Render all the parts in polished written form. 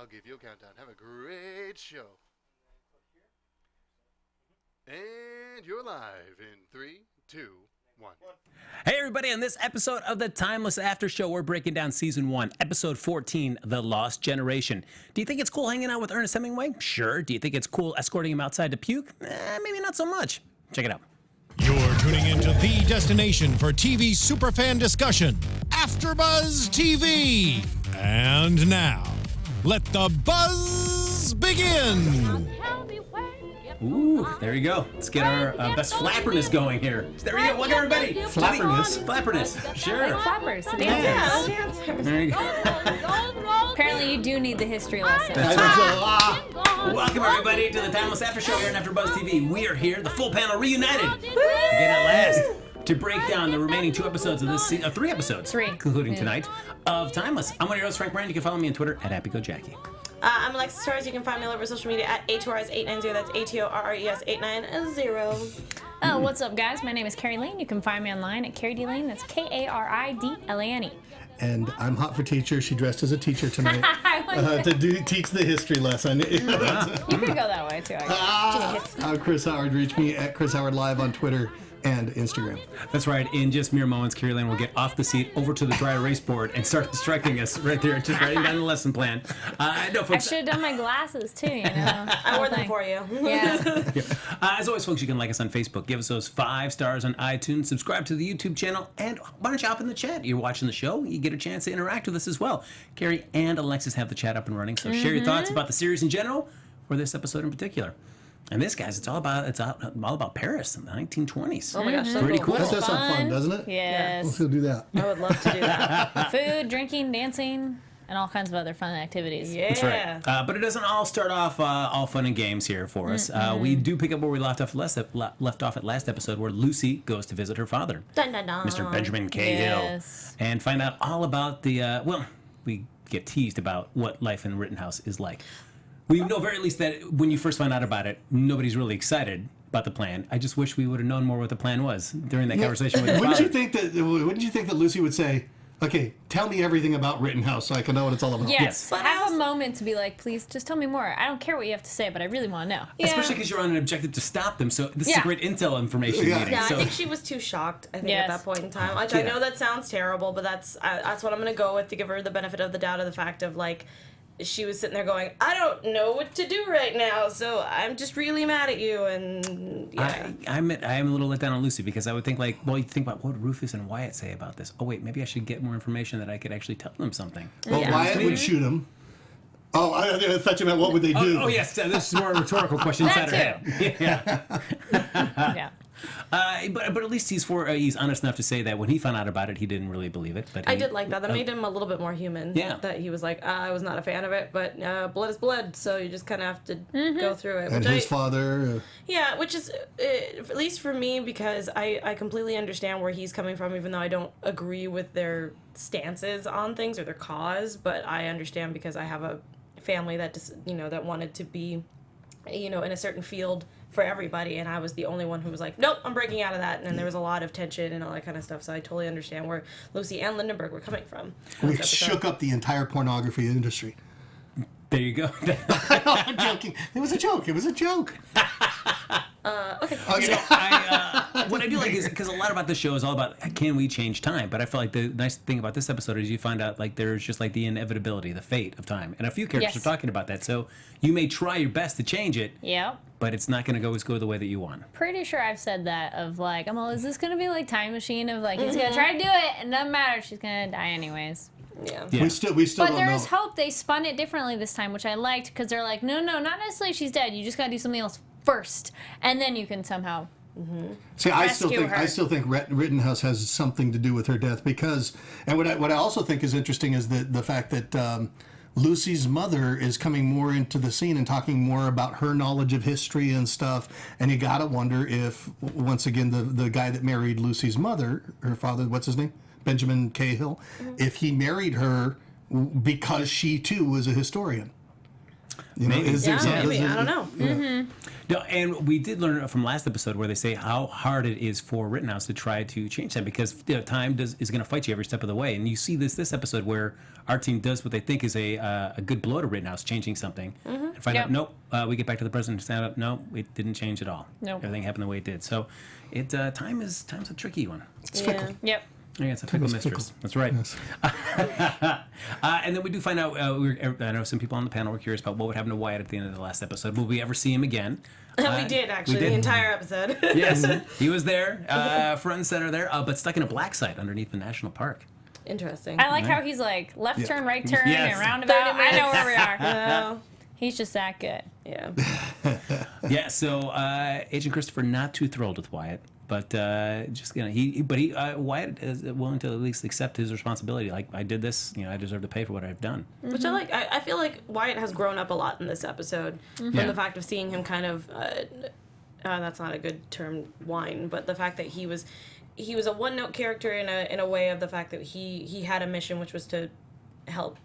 I'll give you a countdown. Have a great show. And you're live in 3, 2, 1. Hey everybody, on this episode of the Timeless After Show, we're breaking down Season 1, Episode 14, The Lost Generation. Do you think it's cool hanging out with Ernest Hemingway? Sure. Do you think it's cool escorting him outside to puke? Maybe not so much. Check it out. You're tuning into the destination for TV superfan discussion, AFTERBUZZ TV. And now, let the buzz begin. Ooh, there you go. Let's get our best flapperness going here. There you go. Welcome everybody. Flapperness. Flapperness. Sure. Like flappers. Yes. Dancers. There you go. Apparently you do need the history lesson. Welcome everybody to the Timeless After Show here on AFTERBUZZ TV. We are here, the full panel reunited again at last to break down the remaining 2 episodes of this season, 3 episodes, including tonight, of Timeless. I'm one of your hosts, Frank Moran. You can follow me on Twitter at HappyGoJackie. I'm Alexis Torres. You can find me all over social media at ATorres890. That's ATORRES890. Oh, what's up, guys? My name is Kari Lane. You can find me online at Kari D Lane. That's KARIDLANE. And I'm hot for teacher. She dressed as a teacher tonight to teach the history lesson. You could go that way, too, I guess. I'm Chris Howard. Reach me at Chris Howard Live on Twitter and Instagram. That's right. In just mere moments, Kari Lane will get off the seat over to the dry erase board and start instructing us right there, just writing down the lesson plan. No, folks, I should have done my glasses, too, you know. I wore them for you. Yeah. as always, folks, you can like us on Facebook, give us those 5 stars on iTunes, subscribe to the YouTube channel, and why don't you hop in the chat? You're watching the show, you get a chance to interact with us as well. Kari and Alexis have the chat up and running, so share your thoughts about the series in general or this episode in particular. And this, guys, it's all about Paris in the 1920s. Oh my gosh, so pretty cool. cool. That does sound fun, doesn't it? Yes. Let's go do that. I would love to do that. Food, drinking, dancing, and all kinds of other fun activities. Yeah. That's right. But it doesn't all start off all fun and games here for us. We do pick up where we left off at last episode, where Lucy goes to visit her father, Dun, dun, dun. Mr. Benjamin Cahill, Yes. and find out all about the, we get teased about what life in Rittenhouse is like. We know very least that when you first find out about it, nobody's really excited about the plan. I just wish we would have known more what the plan was during that conversation with your Wouldn't father. you think that Lucy would say, okay, tell me everything about Rittenhouse so I can know what it's all about? Yes. But Have a moment to be like, please, just tell me more. I don't care what you have to say, but I really want to know. Yeah. Especially because you're on an objective to stop them, so this is a great intel information meeting. Yeah, So. I think she was too shocked, I think, Yes. at that point in time. Which I know that sounds terrible, but that's what I'm going to go with, to give her the benefit of the doubt of the fact of, like, she was sitting there going, I don't know what to do right now, so I'm just really mad at you, and yeah. I am a little let down on Lucy, because I would think, like, well, you think about what would Rufus and Wyatt say about this. Oh, wait, maybe I should get more information that I could actually tell them something. Well, Wyatt would shoot him. Oh, I thought you meant what would they do? Oh yes, this is more a rhetorical question inside her head. Yeah. Yeah. But at least he's honest enough to say that when he found out about it, he didn't really believe it. But I did like that. That made him a little bit more human. Yeah. That he was like, I was not a fan of it, but blood is blood, so you just kind of have to go through it. And his father. Yeah, which is, at least for me, because I completely understand where he's coming from, even though I don't agree with their stances on things or their cause, but I understand because I have a family that just, that wanted to be, in a certain field for everybody, and I was the only one who was like, nope, I'm breaking out of that, and then there was a lot of tension and all that kind of stuff, so I totally understand where Lucy and Lindbergh were coming from. We shook up the entire pornography industry. there you go. I'm joking. It was a joke. Okay. So what I do like is, because a lot about the show is all about, can we change time? But I feel like the nice thing about this episode is you find out, like, there's just like the inevitability, the fate of time, and a few characters are talking about that. So you may try your best to change it, Yep. but it's not going to go the way that you want. Pretty sure I've said that of like, I'm all, is this going to be like Time Machine of like, he's going to try to do it, and doesn't matter, she's going to die anyways. Yeah. We still But don't there know. is hope. They spun it differently this time, which I liked, because they're like, no, not necessarily she's dead. You just got to do something else first, and then you can somehow See, I still rescue think her. Rittenhouse has something to do with her death, because, and what I also think is interesting is the fact that Lucy's mother is coming more into the scene and talking more about her knowledge of history and stuff, and you gotta wonder if, once again, the guy that married Lucy's mother, her father, what's his name? Benjamin Cahill, if he married her because she too was a historian. You know, Maybe. is there Yeah, something? maybe. I don't know. No, and we did learn from last episode where they say how hard it is for Rittenhouse to try to change that because time is going to fight you every step of the way. And you see this episode where our team does what they think is a good blow to Rittenhouse, changing something, and find out, nope, we get back to the president and stand up, no, it didn't change at all. Nope. Everything happened the way it did. So time's a tricky one. It's fickle. Yep. Yeah, it's a fickle mistress. fickle. That's right. Yes. And then we do find out, I know some people on the panel were curious about what would happen to Wyatt at the end of the last episode. Will we ever see him again? We did, actually, the entire episode. Yes, he was there, front and center there, but stuck in a black site underneath the national park. Interesting. I like how he's like left turn, right turn, Yes. and roundabout. I know where we are. Yeah. He's just that good. Yeah. Yeah, so Agent Christopher not too thrilled with Wyatt, but just Wyatt is willing to at least accept his responsibility. Like, I did this, I deserve to pay for what I've done. Which I like. I feel like Wyatt has grown up a lot in this episode from Yeah. the fact of seeing him kind of. That's not a good term, whine, but the fact that he was a one-note character in a way of the fact that he had a mission, which was to help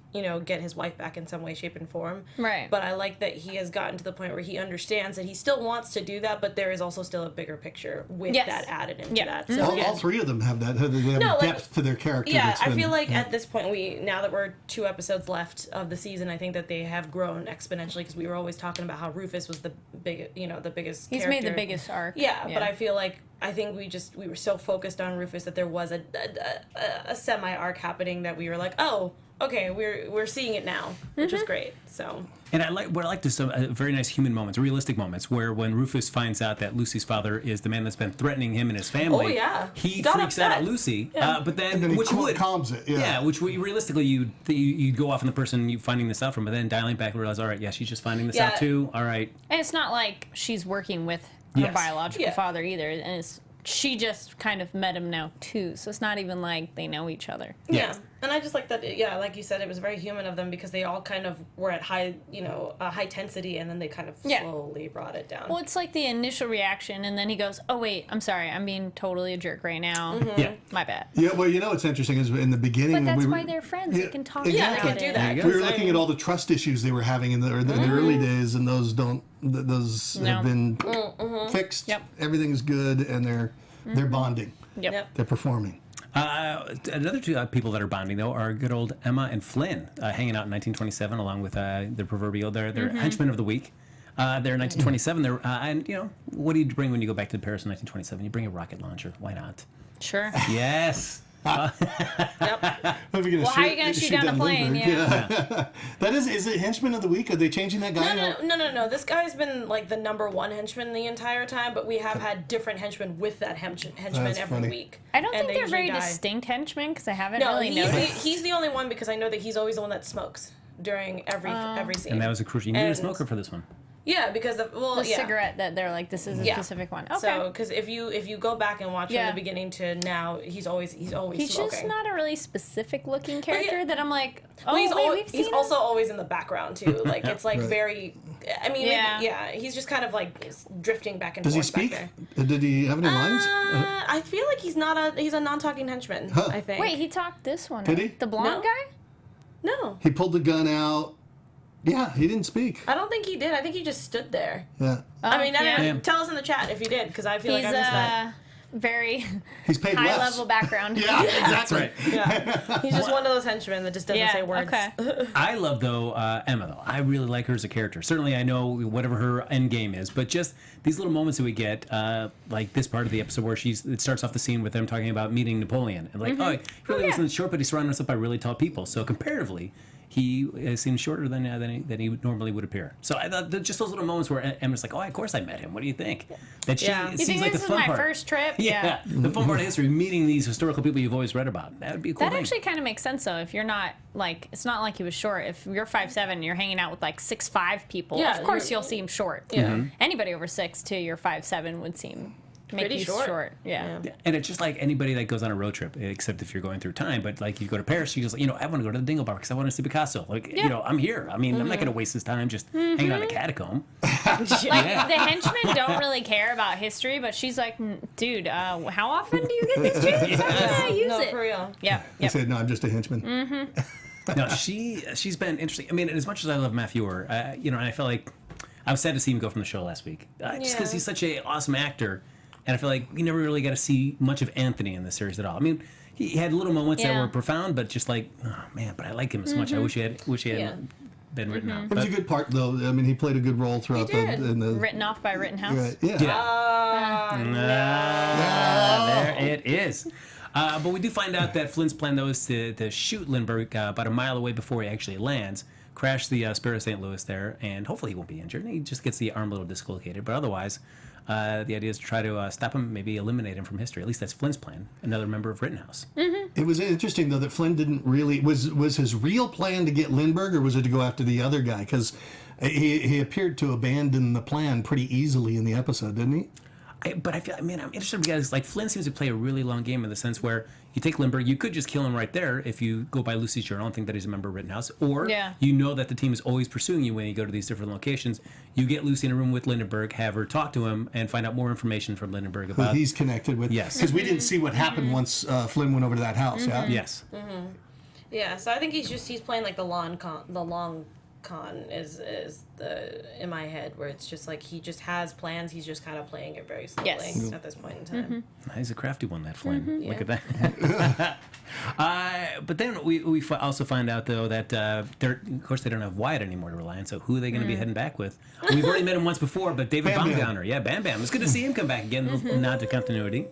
get his wife back in some way, shape, and form. Right. But I like that he has gotten to the point where he understands that he still wants to do that, but there is also still a bigger picture with Yes. that added into Yeah. that. So All three of them have that. They have No, like- depth to their character. yeah, that's I been- feel like at this point, now that we're 2 episodes left of the season, I think that they have grown exponentially because we were always talking about how Rufus was the biggest He's character. made the biggest arc. Yeah, but I feel like I think we were so focused on Rufus that there was a semi arc happening that we were like, oh, okay, we're seeing it now, which was great. So. And I like this very nice human moments, realistic moments, where when Rufus finds out that Lucy's father is the man that's been threatening him and his family, Oh, yeah. he Got freaks out upset. at Lucy, Yeah. but then, And then he which would calms it. Yeah. which realistically you'd go off on the person you finding this out from, but then dialing back and realize, all right, yeah, she's just finding this out Yeah. too. All right, And it's not like she's working with her Yes. biological Yeah. father either. And she just kind of met him now too. So it's not even like they know each other. Yeah. And I just like that, like you said, it was very human of them because they all kind of were at high intensity and then they kind of slowly brought it down. Well, it's like the initial reaction, and then he goes, "Oh wait, I'm sorry, I'm being totally a jerk right now. yeah. My bad." Yeah, well, what's interesting is in the beginning. But that's we were, why they're friends. They can talk exactly. Yeah, they about can do it. that. you go. We were 'cause, looking at all the trust issues they were having in the early days, and those No. have been fixed. Yep. Everything's good, and they're bonding. Yep. They're performing. Another two people that are bonding though are good old Emma and Flynn, hanging out in 1927 along with their proverbial their henchmen of the week. They're in 1927. They're and what do you bring when you go back to Paris in 1927? You bring a rocket launcher. Why not? Sure. Yes. Well, how are you gonna shoot down a plane? Lindbergh? Yeah. That is it henchman of the week? Are they changing that guy? No. This guy's been like the number one henchman the entire time, but we have had different henchmen with that henchman That's every funny. week. I don't And think they they're usually very die. distinct henchmen because I haven't No, really noticed. he's the only one because I know that he's always the one that smokes during every scene. And that was a crucial. You need a And- smoker for this one. Yeah, because The cigarette that they're like, this is a specific one. Okay. So, because if you go back and watch Yeah. from the beginning to now, he's always He's smoking. just not a really specific looking character that I'm like, oh, Well, he's wait, we've he's seen also him? always in the background too. Like it's like Right. very. I mean, Yeah. he's just kind of like drifting back and Does he forth. speak? Back there. Did he have any lines? I feel like he's a non-talking henchman. I think. Wait, he talked this one. Did right? he? The blonde No. guy? No, He pulled the gun out. Yeah, he didn't speak. I don't think he did. I think he just stood there. Yeah. I mean, yeah. tell us in the chat if he did, because I feel He's like I missed that. very He's paid high less. level background. Yeah, exactly. Yeah, he's just one of those henchmen that just doesn't Yeah, say words. okay. I love though Emma though. I really like her as a character. Certainly, I know whatever her end game is, but just these little moments that we get, like this part of the episode where it starts off the scene with them talking about meeting Napoleon, and like, he really wasn't short, but he's surrounded himself by really tall people. So comparatively, he seems shorter than he normally would appear. So I thought just those little moments where Emma's like, "Oh, of course I met him. What do you think?" That she Yeah. You seems think like this the is fun my part. first trip? Yeah, the fun part of history, meeting these historical people you've always read about. That would be a cool That thing. actually kind of makes sense though. If you're not like, it's not like he was short. If you're 5'7", and you're hanging out with like 6'5" people. Yeah, of course you're- you'll seem short. Yeah. Anybody over 6'2", you're 5'7", would seem make Pretty you short. Yeah. And it's just like anybody that goes on a road trip, except if you're going through time. But like you go to Paris, you just I want to go to the Dingle Bar because I want to see Picasso. Like I'm here. I mean, I'm not going to waste this time just hanging out in a catacomb. Like the henchmen don't really care about history, but she's like, dude, how often do you get this chance? How can I use No, it? for real. Yeah. He Yep. said, "No, I'm just a henchman." No, she's been interesting. I mean, as much as I love Matthew Orr, and I felt like I was sad to see him go from the show last week, just because he's such an awesome actor, and I feel like we never really got to see much of Anthony in the series at all. I mean, he had little moments that were profound, but just like, oh man, but I like him so much. I wish he had been written out. It was a good part, though. I mean, he played a good role throughout the Written off by Rittenhouse. Right. Yeah. There it is. But we do find out that Flynn's plan, though, is to shoot Lindbergh about a mile away before he actually lands, crash the Spirit of St. Louis there, and hopefully he won't be injured. He just gets the arm a little dislocated. But otherwise, the idea is to try to stop him, maybe eliminate him from history. At least that's Flynn's plan, another member of Rittenhouse. It was interesting, though, that Flynn didn't really... Was his real plan to get Lindbergh, or was it to go after the other guy? Because he appeared to abandon the plan pretty easily in the episode, didn't he? But I feel, I'm interested because like Flynn seems to play a really long game in the sense where you take Lindbergh, you could just kill him right there if you go by Lucy's journal and think that he's a member of Rittenhouse, or you know that the team is always pursuing you when you go to these different locations. You get Lucy in a room with Lindbergh, have her talk to him, and find out more information from Lindbergh about who he's connected with. Yes, because we didn't see what happened once Flynn went over to that house. Yeah. Yes. Yeah, so I think he's playing like the long con is the in my head, where it's just like he just has plans, he's just kind of playing it very slowly at this point in time. He's a crafty one, that Flynn. Look at that. But then we also find out, though, that of course they don't have Wyatt anymore to rely on, so who are they going to be heading back with? We've already met him once before, but David Baumgartner. Yeah, Bam Bam. It's good to see him come back again. Nod to continuity.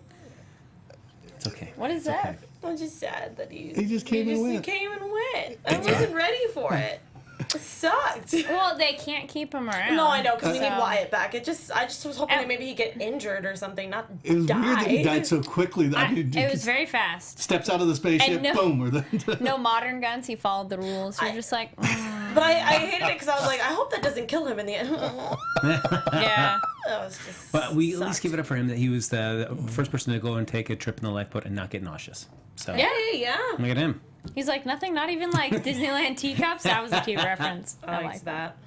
It's okay. What is that? Okay. I'm just sad that he just came and went. He came and went. I wasn't ready for it. It sucked. Well, they can't keep him around. No, I know, because we need Wyatt back. I just was hoping that maybe he'd get injured or something, not It was die. weird that he died so quickly. It was very fast. Steps out of the spaceship, boom. No modern guns. He followed the rules. You're just like... But I hated it because I was like, I hope that doesn't kill him in the end. Yeah. That was just But we at least give it up for him that he was the first person to go and take a trip in the lifeboat and not get nauseous. So Yeah. look at him. He's like, nothing, not even like Disneyland teacups. That was a cute reference. I like that.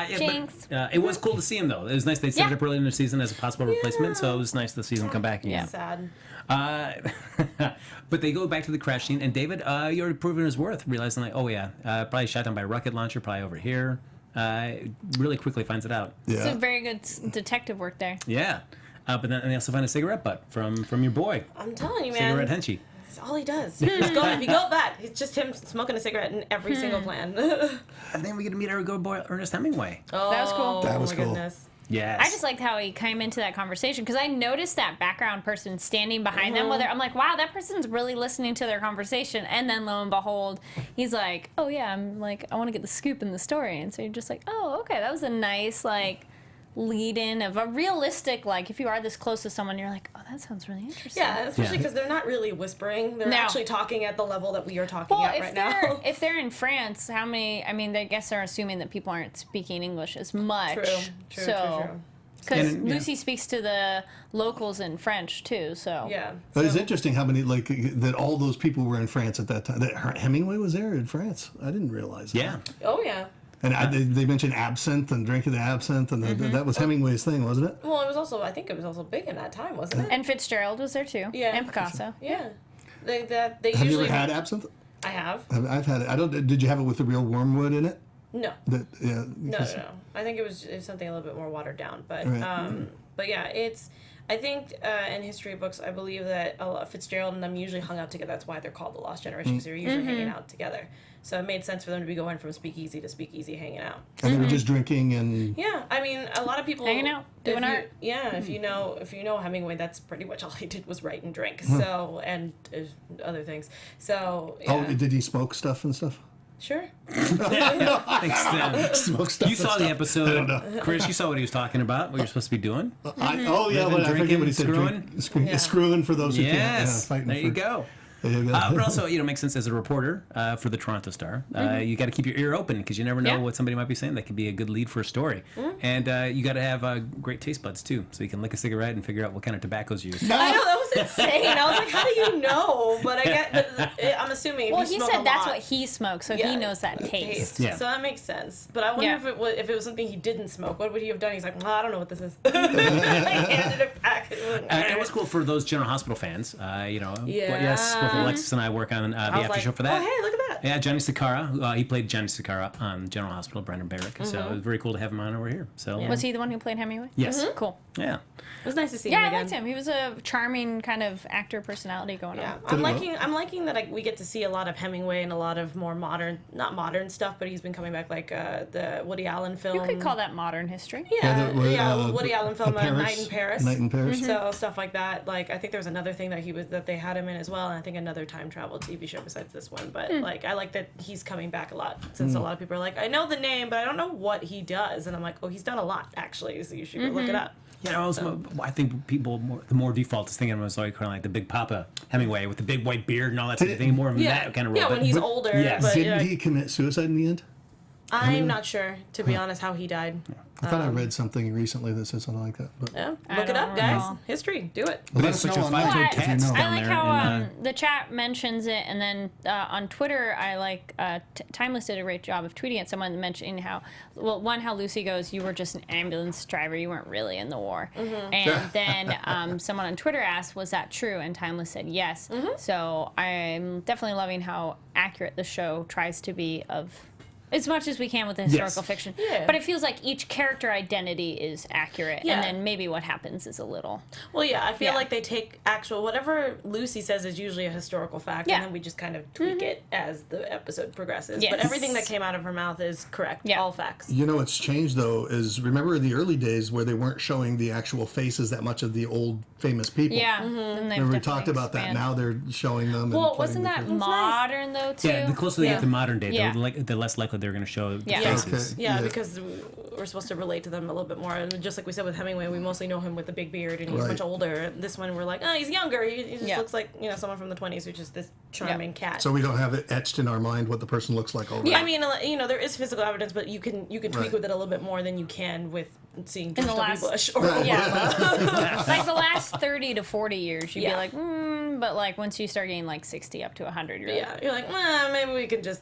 Jinx. It was cool to see him, though. It was nice they set it up early in the season as a possible replacement, so it was nice to see him come back again. Sad. But they go back to the crash scene, and David, you already proven his worth, realizing, like, probably shot down by a rocket launcher, probably over here. Really quickly finds it out. Yeah. It's a very good detective work there. Yeah. But then they also find a cigarette butt from your boy. I'm telling you, man. Cigarette Henchy. That's all he does. If you go back, it's just him smoking a cigarette in every single plan. And then we get to meet our good boy Ernest Hemingway. Oh, that was cool. That was cool. Goodness. Yes. I just liked how he came into that conversation because I noticed that background person standing behind them. Whether I'm like, wow, that person's really listening to their conversation, and then lo and behold, he's like, oh yeah, I'm like, I want to get the scoop in the story, and so you're just like, oh okay, that was a nice like lead in of a realistic, like if you are this close to someone, you're like, oh, that sounds really interesting. Yeah, especially because they're not really whispering. They're actually talking at the level that we are talking at right now. If they're in France, how many, I mean, I guess they're assuming that people aren't speaking English as much. True. Because Lucy speaks to the locals in French, too, so. Yeah. But it's interesting how many, like, that all those people were in France at that time. That Hemingway was there in France. I didn't realize that. Yeah. Oh, yeah. And they mentioned absinthe and drinking the absinthe, and that was Hemingway's thing, wasn't it? Well, I think it was also big in that time, wasn't it? And Fitzgerald was there, too. Yeah. And Picasso. Yeah. They Have usually... you ever had absinthe? I have. I've had it. I don't. Did you have it with the real wormwood in it? No. No. I think it was something a little bit more watered down, but Right. but yeah, I think in history books, I believe that Fitzgerald and them usually hung out together. That's why they're called the Lost Generation, because they're usually hanging out together. So it made sense for them to be going from speakeasy to speakeasy hanging out. And they were just drinking and. Yeah, I mean, a lot of people hanging out, doing art. Yeah, if you know Hemingway, that's pretty much all he did was write and drink. So and other things. So yeah. Oh, did he smoke stuff and stuff? Sure. Thanks, Dan. Smoke stuff. You saw the episode, Chris. You saw what he was talking about. What you're supposed to be doing. I forget what he said. Screwing? Screwing for those who can't. Yes. Fighting There you go. But also, makes sense as a reporter for the Toronto Star. You got to keep your ear open because you never know what somebody might be saying that could be a good lead for a story. And you got to have great taste buds too, so you can lick a cigarette and figure out what kind of tobaccos you use. I know, that was insane. I was like, how do you know? But I'm assuming if you smoke said a that's lot, what he smokes, so he knows that taste. Yeah. So that makes sense. But I wonder if it was something he didn't smoke, what would he have done? He's like, well, I don't know what this is. I handed it back. It was cool for those General Hospital fans. Yes, both Alexis and I work on the after show for that. Oh, hey, look at that. Yeah, Johnny Sakara. He played Johnny Sakara on General Hospital, Brandon Barrick. So it was very cool to have him on over here. So Was he the one who played Hemingway? Yes. Cool. Yeah. It was nice to see him Yeah, I again. liked him. He was a charming kind of actor personality going Yeah, on. I'm liking that we get to see a lot of Hemingway and a lot of more modern, not modern stuff, but he's been coming back like the Woody Allen film. You could call that modern history. Yeah, the- Woody Allen film, Paris. Night in Paris. Night in Paris. So stuff like that. Like I think there was another thing that they had him in as well, and I think another time travel TV show besides this one. But like I like that he's coming back a lot since a lot of people are like, I know the name, but I don't know what he does, and I'm like, oh, he's done a lot actually, so you should go look it up. Yeah, also, I think people, the more default is thinking of him as like kind of like the Big Papa Hemingway with the big white beard and all that sort of thing. More of that kind of role. Yeah, when But- he's but- older. yes. But, Didn't he commit suicide in the end? I'm not sure, to be honest, how he died. I thought I read something recently that said something like that. But Yeah, I look it don't up, guys. recall. History, do it. But let there's us know such a online five-toed if you cats know. I down like there. how and, the chat mentions it, and then on Twitter, I like Timeless did a great job of tweeting at someone mentioning how, well, one, how Lucy goes, you were just an ambulance driver, you weren't really in the war. And then someone on Twitter asked, was that true? And Timeless said yes. So I'm definitely loving how accurate the show tries to be of as much as we can with the historical fiction. Yeah. But it feels like each character identity is accurate, Yeah. and then maybe what happens is a little. Well, yeah, I feel Yeah. like they take actual, whatever Lucy says is usually a historical fact, Yeah. and then we just kind of tweak it as the episode progresses. Yes. But everything that came out of her mouth is correct, Yeah. all facts. you know what's changed though is remember in the early days where they weren't showing the actual faces that much of the old famous people. Yeah. Then they've Remember we definitely talked about that. expanded. Now they're showing them. Well, and wasn't that putting the- modern though too? Yeah, the closer they get to modern day, Yeah. the less likely they're going to show Yeah. faces. Okay. Yeah, Yeah. because we're supposed to relate to them a little bit more. And just like we said with Hemingway, we mostly know him with the big beard and he's Right. much older. This one, we're like, oh, he's younger. He just Yeah. looks like, someone from the 20s who's just this charming cat. So we don't have it etched in our mind what the person looks like already. Yeah. I mean, there is physical evidence, but you can tweak Right. with it a little bit more than you can with seeing George the W. last- Bush. Or Yeah. Like the last 30 to 40 years, you'd be Yeah. like, but like once you start getting like 60 up to 100, you're like, yeah, you're like, maybe we can just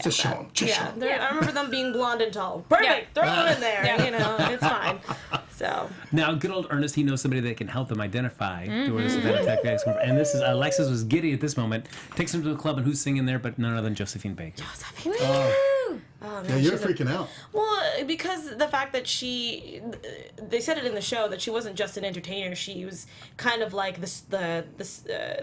Just show 'em. Just show 'em. I remember them being blonde and tall. Perfect, throw them in there. Yeah. It's fine. So Now, good old Ernest, he knows somebody that can help them identify where this event attack is coming from. And this is Alexis was giddy at this moment. Takes him to the club, and who's singing there but none other than Josephine Baker. oh, Yeah, man, you're she's a- freaking out. Well, because the fact that they said it in the show that she wasn't just an entertainer. She was kind of like the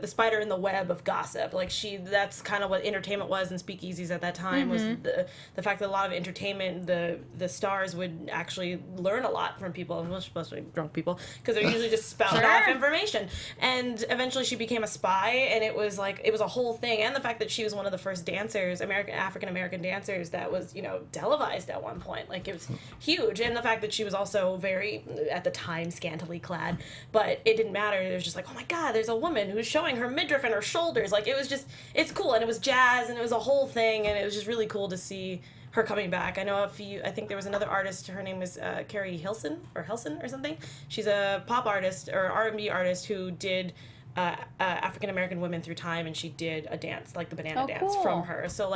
spider in the web of gossip. Like that's kind of what entertainment was in speakeasies at that time. Was the fact that a lot of entertainment, the stars would actually learn a lot from people, especially drunk people, because they're usually just spouting off information. And eventually, she became a spy, and it was a whole thing. And the fact that she was one of the first dancers, African American dancers, that was televised at one point. Like, it was huge. And the fact that she was also very, at the time, scantily clad, but it didn't matter. It was just like, oh my god, there's a woman who's showing her midriff and her shoulders. Like, it's cool, and it was jazz, and it was a whole thing, and it was just really cool to see her coming back. I think there was another artist, her name was Kari Hilson or something. She's a pop artist or R&B artist who did African American women through time, and she did a dance, like the banana dance cool. from her. So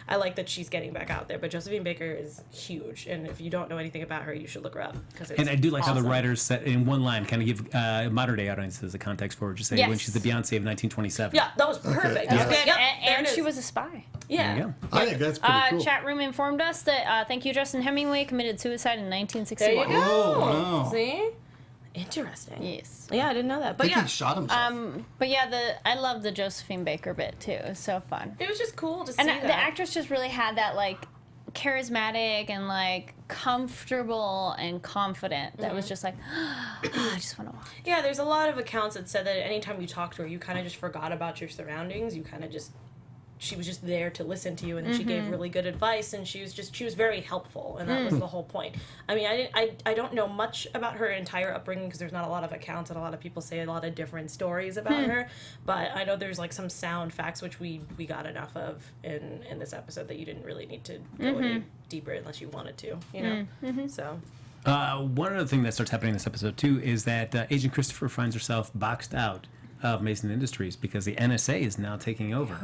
I like that she's getting back out there. But Josephine Baker is huge, and if you don't know anything about her, you should look her up, because And I do like how the awesome. writers set in one line kind of give modern day audiences a context for her. Just say when Yes. she's the Beyonce of 1927. Yeah, that was perfect. Yeah. Okay, yep, there and it she is. was a spy. Yeah. There you go. I think that's pretty cool. Chat room informed us that thank you, Justin Hemingway committed suicide in There you 1961. go. Oh, wow. See? Interesting. Yes. Yeah, I didn't know that. I But think yeah, he shot himself. But yeah, I love the Josephine Baker bit too. It was so fun. it was just cool to see And that. the actress just really had that like charismatic and like comfortable and confident that was just like, I just want to watch. Yeah, there's a lot of accounts that said that anytime you talked to her, you kind of just forgot about your surroundings. You kind of just, she was just there to listen to you, and she gave really good advice, and she was very helpful, and that was the whole point. I mean, I don't know much about her entire upbringing, because there's not a lot of accounts, and a lot of people say a lot of different stories about her, but I know there's like some sound facts, which we got enough of in this episode, that you didn't really need to go any deeper unless you wanted to, So... One other thing that starts happening in this episode, too, is that Agent Christopher finds herself boxed out of Mason Industries because the NSA is now taking over.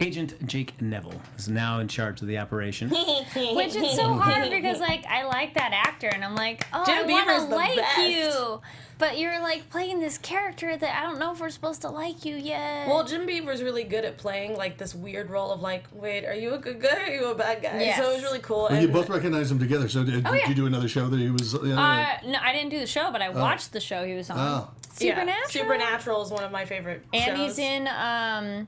Agent Jake Neville is now in charge of the operation. Which is so hard because like I like that actor and I'm like, oh, Jim I Beaver's want to the like best. you. but you're like playing this character that I don't know if we're supposed to like you yet. Well, Jim Beaver's really good at playing like this weird role of like, wait, are you a good guy or are you a bad guy? Yes. So it was really cool. Well, you both recognize him together. So did you do another show that he was? No, I didn't do the show, but I watched the show he was on. Oh. Supernatural. Supernatural is one of my favorite And shows. he's in that.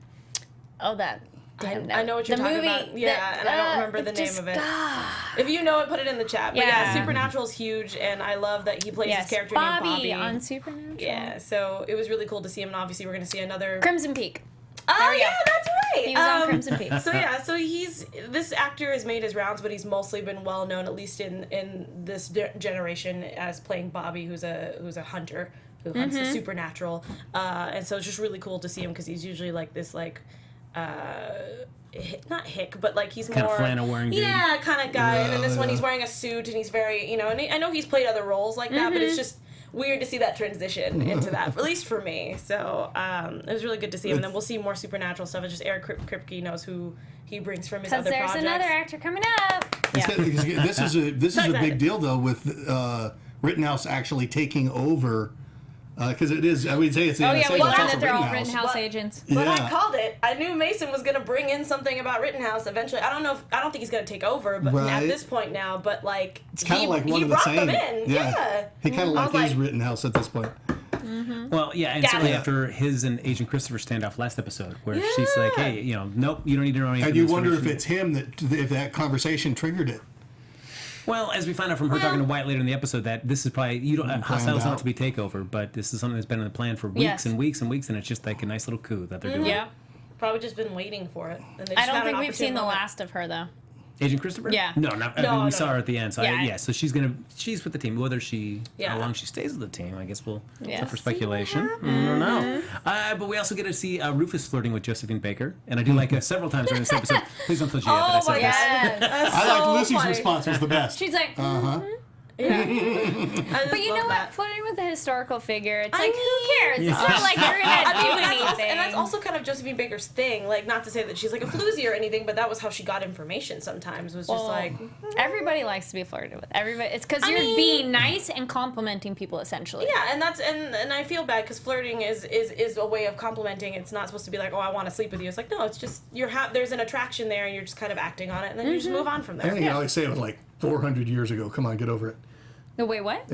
I know what you're the talking movie about. Yeah, and I don't remember the name of it. If you know it, put it in the chat. But yeah, Supernatural is huge, and I love that he plays his character named Bobby on Supernatural. Yeah, so it was really cool to see him, and obviously we're going to see another... Crimson Peak. Oh, yeah, that's right! He was on Crimson Peak. So this actor has made his rounds, but he's mostly been well known, at least in this generation, as playing Bobby, who's a hunter who hunts the supernatural. And so it's just really cool to see him, because he's usually like this, like... not hick, but like he's kind more of flannel wearing dude. Yeah, kind of guy. And then this one he's wearing a suit and he's very, and I know he's played other roles like that, but it's just weird to see that transition into that, at least for me. So it was really good to see him. And then we'll see more Supernatural stuff. It's just Eric Kripke knows who he brings from his other projects. Because there's another actor coming up. This is a big deal though, with Rittenhouse actually taking over. Because it is, I would say it's the NSA, we but learned it's also that they're all Rittenhouse. Rittenhouse agents. But I called it. I knew Mason was going to bring in something about Rittenhouse eventually. I don't think he's going to take over, but at this point now. But like, it's kind of like one he of the brought same. them in. Yeah. He kind of like is Rittenhouse at this point. Well, yeah, and certainly after his and Agent Christopher standoff last episode, where she's like, "Hey, nope, you don't need to know anything." And you wonder if it's him if that conversation triggered it. Well, as we find out from her talking to Wyatt later in the episode, that this is probably hostiles not to be takeover, but this is something that's been in the plan for weeks and weeks and weeks, and it's just like a nice little coup that they're doing. Yeah, probably just been waiting for it. And they just I don't found think an we've seen the opportune last of her though. Agent Christopher? Yeah. No, we saw her at the end. So so she's with the team. Whether how long she stays with the team, I guess we'll up for speculation. I don't know. But we also get to see Rufus flirting with Josephine Baker, and I do like several times during this episode. Please don't tell Gia that I said this. I like Lucy's response was the best. She's like, Yeah. But you know what? Flirting with a historical figure, it's like, who cares? It's not like you're gonna do anything. And that's also kind of Josephine Baker's thing. Like, not to say that she's like a floozy or anything, but that was how she got information sometimes. Was just like... Everybody likes to be flirted with. Everybody. It's because you're being nice and complimenting people, essentially. Yeah, and that's and I feel bad because flirting is a way of complimenting. It's not supposed to be like, oh, I want to sleep with you. It's like, no, it's just there's an attraction there, and you're just kind of acting on it, and then you just move on from there. I think I always say it was like 400 years ago. Come on, get over it. No, wait, what?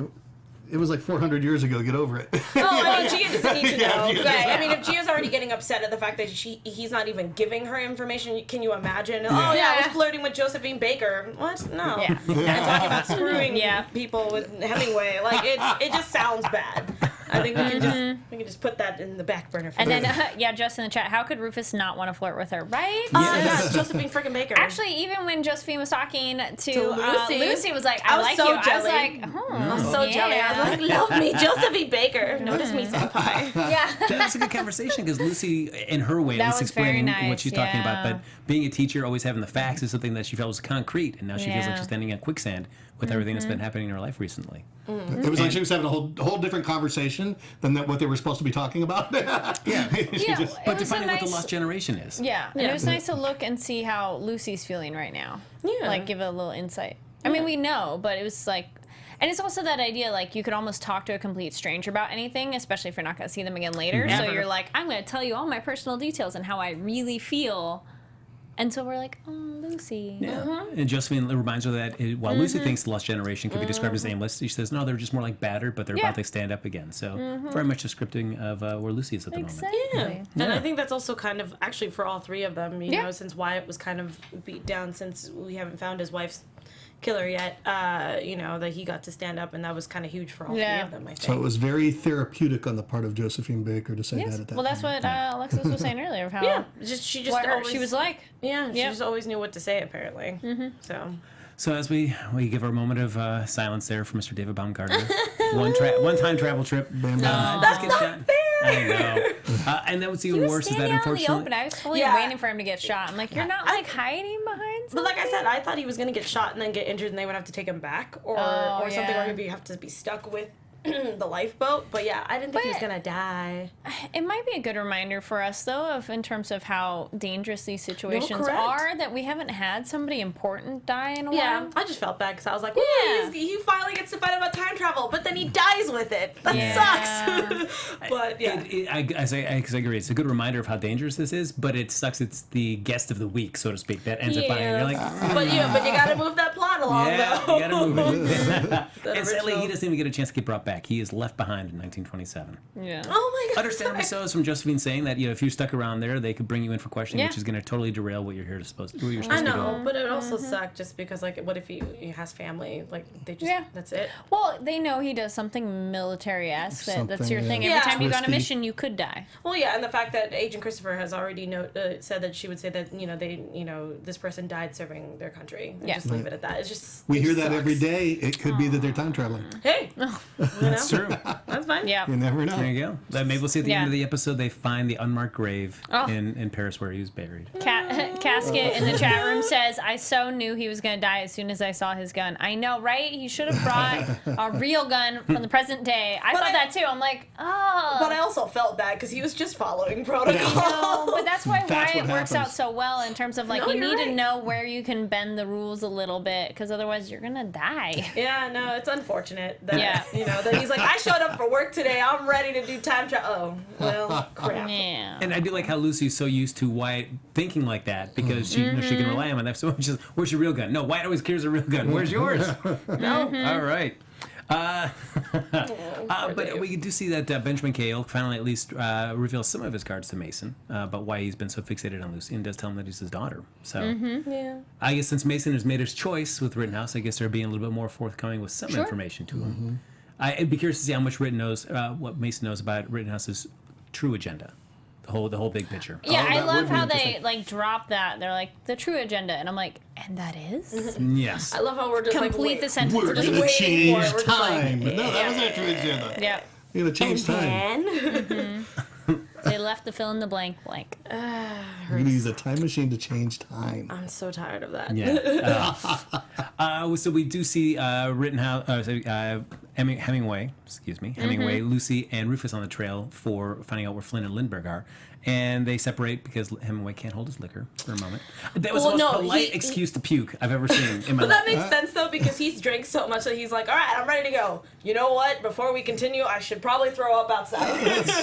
It was like 400 years ago. Get over it. I mean, Gia doesn't need to know. Yeah. I mean, if Gia's already getting upset at the fact that he's not even giving her information, can you imagine? Yeah. Oh, yeah, I was flirting with Josephine Baker. What? No. Yeah. And talking about screwing people with Hemingway. Like, it just sounds bad. I think we can just put that in the back burner for And now. then, just in the chat, how could Rufus not want to flirt with her, right? Yeah, it's Josephine freaking Baker. Actually, even when Josephine was talking to Lucy was like, I like so you. jelly. I was like, I was so jelly. I was like, love me, Josephine Baker. Notice me, senpai. Yeah. That's a good conversation because Lucy, in her way, That is was very explaining nice, what she's talking about. yeah. But being a teacher, always having the facts is something that she felt was concrete, and now she feels like Yeah. she's standing in quicksand with everything that's been happening in her life recently. It was like she was having a whole different conversation than what they were supposed to be talking about. Yeah, But defining what the lost generation is. Yeah, and it was nice to look and see how Lucy's feeling right now. Yeah. Like, give it a little insight. I mean, we know, but it was like... And it's also that idea, like, you could almost talk to a complete stranger about anything, especially if you're not going to see them again later. So you're like, I'm going to tell you all my personal details and how I really feel. And so we're like, oh, Lucy. Yeah. And Josephine reminds her that while Lucy thinks the lost generation could be described as aimless, she says, no, they're just more like battered, but they're about to stand up again. So very much a scripting of where Lucy is at the moment. Yeah. And I think that's also kind of, actually for all three of them, you know, since Wyatt was kind of beat down since we haven't found his wife's killer yet, that he got to stand up, and that was kind of huge for all three of them, I think. So it was very therapeutic on the part of Josephine Baker to say that at that Well, that's time. what Alexis was saying earlier, of how she just what always, she was like. Yeah, she just always knew what to say, apparently. So as we give our moment of silence there for Mr. David Baumgartner, one-time travel trip. Bam, bam. That's not fair! I know. And then what's even worse is that Standing out in the unfortunately... open. I was totally waiting for him to get shot. I'm like, you're not like hiding behind something? But like I said, I thought he was going to get shot and then get injured and they would have to take him back or something where he'd have to be stuck with the lifeboat. But yeah, I didn't think he was gonna die. It might be a good reminder for us, though, of in terms of how dangerous these situations correct. are, that we haven't had somebody important die in a Yeah, while. I just felt bad because I was like, Yeah. he finally gets to fight about time travel, but then he dies with it. That sucks. But yeah. I agree. It's a good reminder of how dangerous this is, but it sucks. It's the guest of the week, so to speak, that ends up buying. You're like, but you gotta move that plot along, yeah, though. you gotta move it. The And sadly, original. he doesn't even get a chance to get brought back. He is left behind in 1927. Yeah. Oh my god. Understandably so, is from Josephine saying that if you're stuck around there, they could bring you in for questioning, Yeah. which is going to totally derail what you're here to what you're I supposed to be know, doing. but it also sucked just because, like, what if he has family? Like, they just, Yeah. that's it. Well, they know he does something military-esque. That's Something, your thing. yeah. Every time you go on a Twisty. mission, you could die. Well, yeah, and the fact that Agent Christopher has already said that she would say that, this person died serving their country. And Yeah. just leave it at that. It's just. We it hear just that sucks. every day. It could be that they're time traveling. Hey! That's true. That's fine. Yeah. You never know. There you go. Maybe we'll see at the Yeah. end of the episode they find the unmarked grave Oh. in Paris where he was buried. Casket in the chat room says, I so knew he was going to die as soon as I saw his gun. I know, right? He should have brought a real gun from the present day. I thought that too. I'm like, oh. But I also felt bad because he was just following protocol. No, but that's why That's Wyatt what works out happens. so well in terms of, like, No, you you're need to right. know where you can bend the rules a little bit, because otherwise you're going to die. Yeah, no, it's unfortunate that, Yeah. that he's like, I showed up for work today. I'm ready to do time travel. Oh, well, crap. Yeah. And I do like how Lucy's so used to Wyatt thinking like that because she she can rely on that. So she's just, where's your real gun? No, Wyatt always carries a real gun. Where's yours? No. All right. But we do see that Benjamin Cale finally at least reveals some of his cards to Mason about why he's been so fixated on Lucy and does tell him that he's his daughter. So Yeah. I guess since Mason has made his choice with Rittenhouse, I guess they're being a little bit more forthcoming with some information to him. I'd be curious to see how much what Mason knows about Rittenhouse's true agenda, the whole big picture. Yeah, I that love would be how they interesting. like drop that. They're like the true agenda, and I'm like, and that is Yes. I love how we're just complete like, the sentence. We're just gonna waiting change for it. We're just like, time. No, that was actually agenda. Yeah, We're gonna change time. and they left the fill in the blank blank. We're gonna use a time machine to change time. I'm so tired of that. Yeah. So we do see Hemingway, Hemingway, Lucy, and Rufus on the trail for finding out where Flynn and Lindbergh are. And they separate because Hemingway can't hold his liquor for a moment. That was Well, the most no, polite he- excuse to puke I've ever seen in my But life. that makes sense though because he's drank so much that he's like, all right, I'm ready to go. You know what? Before we continue, I should probably throw up outside.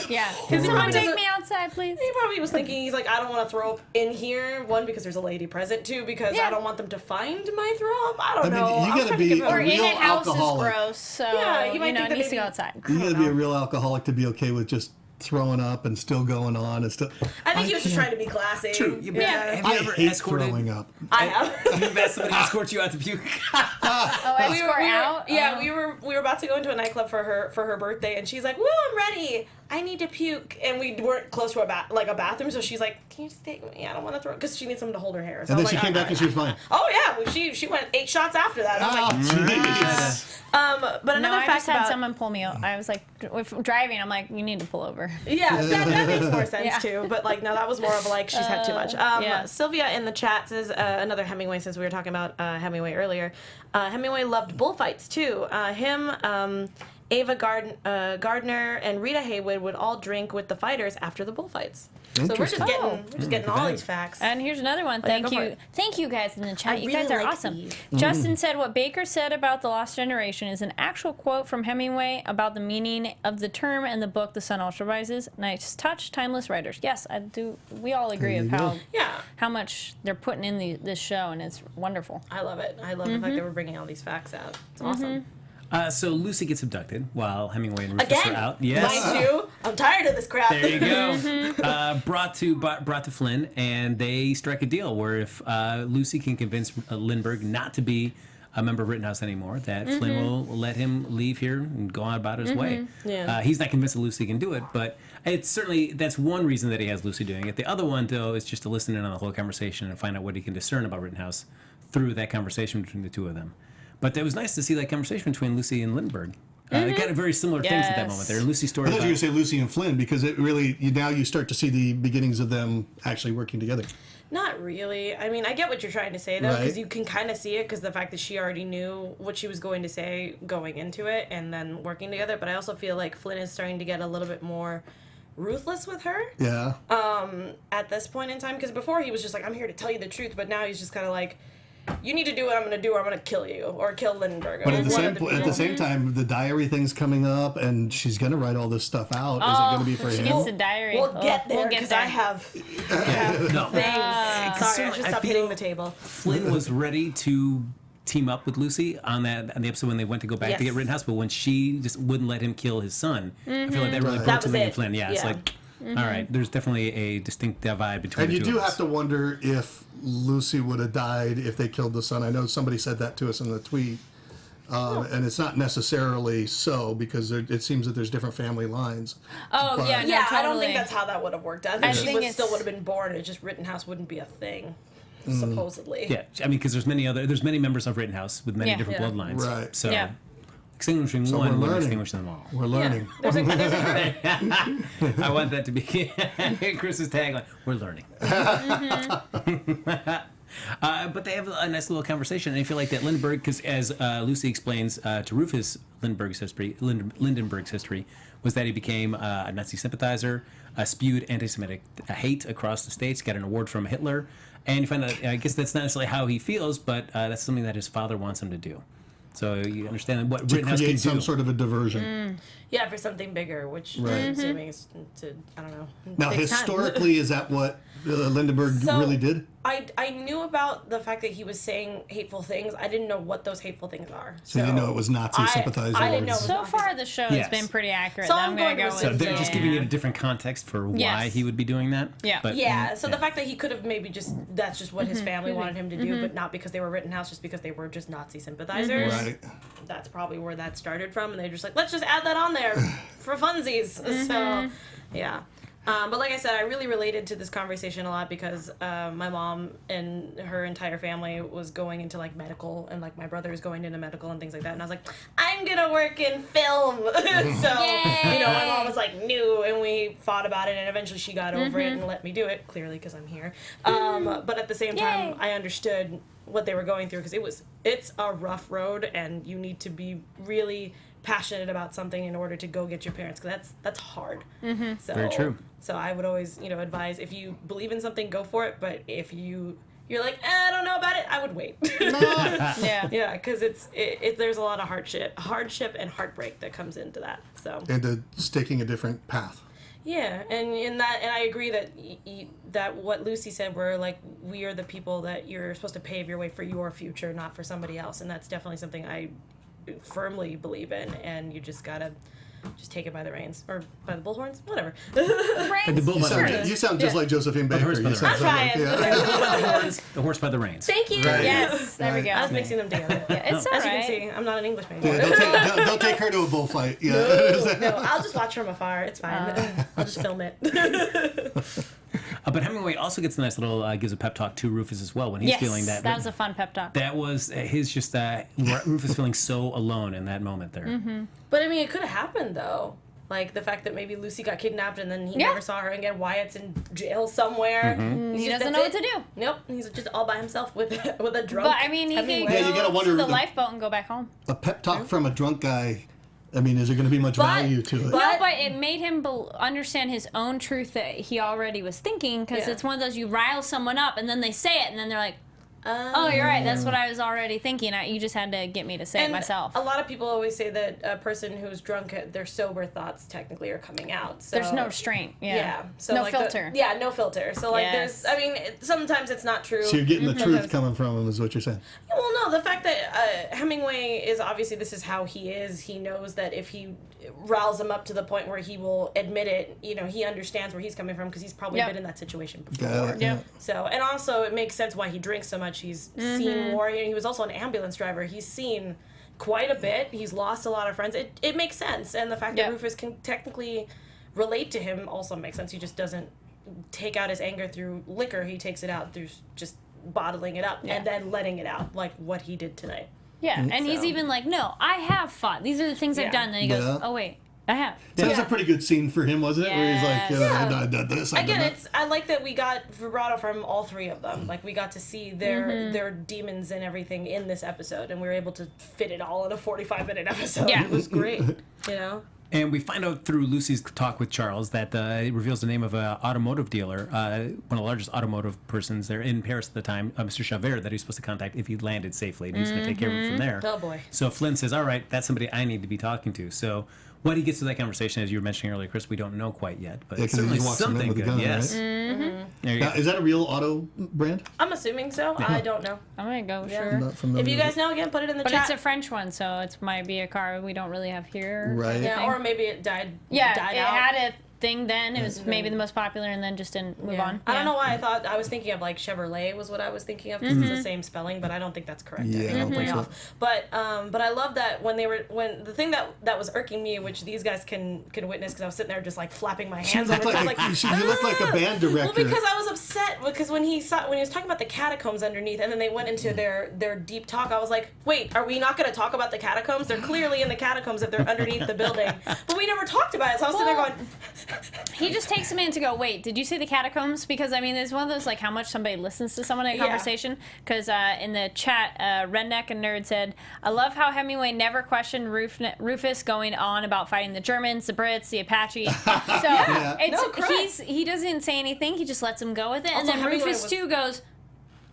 Yeah, he someone probably take doesn't- me outside, please. He probably was thinking, he's like, I don't want to throw up in here. One, because there's a lady present. Two, because Yeah. I don't want them to find my throw up. I don't I mean, know. you I was gotta trying to be give him- Or in real a house alcoholic. is gross, so Yeah, he might think it that needs to go maybe- outside. You gotta be a real alcoholic to be okay with just throwing up and still going on and still. I think he was just can't- trying to be classy. True. Yeah, but Yeah. have I you ever hate escorted? throwing up. I have. Have you ever had somebody escort you out to puke? Oh, escort out. Yeah, Oh. we were about to go into a nightclub for her birthday, and she's like, "Woo, I'm ready. I need to puke." And we weren't close to a bathroom, so she's like, "Can you just take me? I don't want to throw," because she needs someone to hold her hair. So And I then was she like, came back and she was fine. Oh yeah, well, she went 8 shots after that. I was Oh, like, jeez. but No, another I fact just had about someone pull me out. I was like, if I'm driving, I'm like, you need to pull over. yeah, that makes more sense Yeah. too. But like, no, that was more of like she's had too much. yeah. Sylvia in the chat says another Hemingway, since we were talking about Hemingway earlier. Hemingway loved bullfights too. Ava Gardner and Rita Haywood would all drink with the fighters after the bullfights. So we're just Interesting. getting all these facts. And here's another one. Oh, yeah, Thank go for you. it. Thank you guys in the chat. I You really guys are like awesome. these. Justin said what Baker said about The Lost Generation is an actual quote from Hemingway about the meaning of the term and the book The Sun Also Rises. Nice touch, timeless writers. Yes, I do. We all agree There of you how go. Yeah. how much they're putting in this show, and it's wonderful. I love it. I love the fact that we're bringing all these facts out. It's awesome. So Lucy gets abducted while Hemingway and Rufus Again, are out. Yes. mind you, I'm tired of this crap. There you go. Brought to Flynn, and they strike a deal where if Lucy can convince Lindbergh not to be a member of Rittenhouse anymore, that Flynn will let him leave here and go on about his way. Yeah. He's not convinced that Lucy can do it, but it's certainly, that's one reason that he has Lucy doing it. The other one, though, is just to listen in on the whole conversation and find out what he can discern about Rittenhouse through that conversation between the two of them. But it was nice to see that conversation between Lucy and Lindbergh. They got very similar things at that Yes. moment there. Lucy's story I thought you were about... going to say Lucy and Flynn because it really now you start to see the beginnings of them actually working together. Not really. I mean, I get what you're trying to say, though, because Right. you can kind of see it because the fact that she already knew what she was going to say going into it and then working together. But I also feel like Flynn is starting to get a little bit more ruthless with her Yeah. at this point in time. Because before he was just like, I'm here to tell you the truth. But now he's just kind of like, you need to do what I'm going to do or I'm going to kill you or kill Lindbergh. But or at the one same of the people. same time, the diary thing's coming up, and she's gonna write all this stuff out. Is it gonna be for She him? gets the diary. We'll get We'll there get because there. I have No. things. Sorry, I should I stop feel- hitting the table. Flynn was ready to team up with Lucy on the episode when they went to go back to Yes. get Rittenhouse, but when she just wouldn't let him kill his son, I feel like that really Right. broke That was something in it. Flynn. Yeah, it's Yeah. like, all right, there's definitely a distinct divide between And the you two do of have us. to wonder if Lucy would have died if they killed the son. I know somebody said that to us in the tweet. And it's not necessarily so because it seems that there's different family lines. Oh, But- yeah, no, Yeah, I don't totally. think that's how that would have worked. I I think she think would it's- still would have been born. It just Rittenhouse wouldn't be a thing, supposedly. Yeah, I mean, because there's many members of Rittenhouse with many Yeah. different Yeah. bloodlines. Right. So Yeah. extinguishing So one we're would learning. extinguish them all. We're learning. There's a I want that to be Chris's tagline. We're learning. But they have a nice little conversation, and I feel like that Lindbergh, because as Lucy explains to Rufus, Lindbergh's history, Lindenberg's history, was that he became a Nazi sympathizer, spewed anti-Semitic hate across the states, got an award from Hitler, and you find out, I guess that's not necessarily how he feels, but that's something that his father wants him to do. So you understand what To Rittenhouse can create some do. sort of a diversion. Yeah, for something bigger, which Right. I'm assuming is to, I don't know. Now, takes time. historically, is that what Lindbergh So- really did? I knew about the fact that he was saying hateful things. I didn't know what those hateful things are. So you didn't know it was Nazi sympathizers. I didn't know. So far, the show Yes. has been pretty accurate. So So I'm I'm going to going go to So with they're just giving it a different context for why Yes. he would be doing that. Yeah. But, Yeah, so the fact that he could have maybe that's just what his family wanted him to do, but not because they were Rittenhouse, just because they were just Nazi sympathizers. Right. That's probably where that started from, and they're just like, let's just add that on there for funsies. So, yeah. But like I said, I really related to this conversation a lot because my mom and her entire family was going into like medical, and like my brother is going into medical and things like that. And I was like, I'm gonna work in film. So you know, my mom was like new, and we fought about it, and eventually she got over it and let me do it. Clearly, because I'm here. But at the same time, Yay. I understood what they were going through because it's a rough road, and you need to be really passionate about something in order to go get your parents, because that's hard. So, Very true. So I would always, advise, if you believe in something, go for it. But if you're like, I don't know about it, I would wait. Yeah. Yeah, because there's a lot of hardship and heartbreak that comes into that. So Into staking a different path. yeah, and I agree that that what Lucy said, where like we are the people that you're supposed to pave your way for your future, not for somebody else, and that's definitely something I firmly believe in. And you just gotta take it by the reins or by the bullhorns, whatever. The bull by the reins. You sound just like Josephine Baker. horse by You the sound I'm something like- trying. yeah. The horse by the reins. Thank you. Right. Yes. There we go. I was mixing them together. It's all As you can right. see, I'm not an English major. Yeah, don't take her to a bullfight. Yeah. No, I'll just watch from afar. It's fine. I'll just film it. But Hemingway also gets a nice little, gives a pep talk to Rufus as well when he's Yes, feeling that. that was a fun pep talk. That was his just, Rufus feeling so alone in that moment there. But I mean, it could have happened though. Like the fact that maybe Lucy got kidnapped and then he Yeah. never saw her again. Wyatt's in jail somewhere. He doesn't know what to do. Nope, he's just all by himself with a drunk. But I mean, he Hemingway. can Yeah, you gotta go wonder to the the- lifeboat and go back home. A pep talk from a drunk guy. I mean, is there going to be much value to it? but- No, but it made him understand his own truth that he already was thinking, because Yeah. it's one of those, you rile someone up and then they say it and then they're like, oh, you're right, that's what I was already thinking. You just had to get me to say it And myself. a lot of people always say that a person who's drunk, their sober thoughts technically are coming out. So There's no restraint. Yeah. Yeah. So no like filter. no filter. So like Yes. there's, I mean, sometimes it's not true. So you're getting the truth Sometimes- coming from him, is what you're saying. Well, no, the fact that Hemingway is obviously, this is how he is. He knows that if he riles him up to the point where he will admit it, he understands where he's coming from because he's probably Yep. been in that situation before. Got it, Yep. So, and also it makes sense why he drinks so much. He's seen war. He was also an ambulance driver. He's seen quite a bit. He's lost a lot of friends. It makes sense. And the fact Yep. that Rufus can technically relate to him also makes sense. He just doesn't take out his anger through liquor. He takes it out through just bottling it up Yeah. and then letting it out, like what he did tonight. Yeah, and he's So- even like, no, I have fought. These are the things Yeah. I've done. And then he goes, Yeah. oh, wait. I have. That was a pretty good scene for him, wasn't it? Where he's like, I've done this, I've done that. I like that we got vibrato from all three of them. Like, we got to see their demons and everything in this episode, and we were able to fit it all in a 45-minute episode. Yeah. It was great, you know? And we find out through Lucy's talk with Charles that it reveals the name of an automotive dealer, one of the largest automotive persons there in Paris at the time, Mr. Javert, that he was supposed to contact if he landed safely, and he's going to take care of it from there. Oh, boy. So Flynn says, all right, that's somebody I need to be talking to. So what he gets to that conversation, as you were mentioning earlier, Chris, we don't know quite yet, but it's certainly something good. Gun, yes. Right? There you go. Is that a real auto brand? I'm assuming so. I don't know. I'm gonna go Yeah. sure. Not familiar If you with guys know, again, put it in the But chat. it's a French one, so it might be a car we don't really have here. Right. Yeah, or maybe it died Yeah, died it out. had a thing then. It was maybe the most popular, and then just didn't move on. I don't know why I was thinking of like Chevrolet was what I was thinking of because it's the same spelling, but I don't think that's correct. Yeah, I don't think way so. off. But I love that when the thing that was irking me, which these guys can witness, because I was sitting there just like flapping my hands You over look it. I was like, like, you look like a band director. well, because I was upset because when he was talking about the catacombs underneath, and then they went into their deep talk, I was like, wait, are we not going to talk about the catacombs? They're clearly in the catacombs if they're underneath the building, but we never talked about it. So I was sitting there going, He just takes a minute to go, wait, did you say the catacombs? Because, I mean, it's one of those, like, how much somebody listens to someone in a Yeah. conversation. Because in the chat, Redneck and Nerd said, I love how Hemingway never questioned Rufus going on about fighting the Germans, the Brits, the Apache. So No, correct. he doesn't say anything. He just lets him go with it. Also, And then Hemingway Rufus, was- too, goes,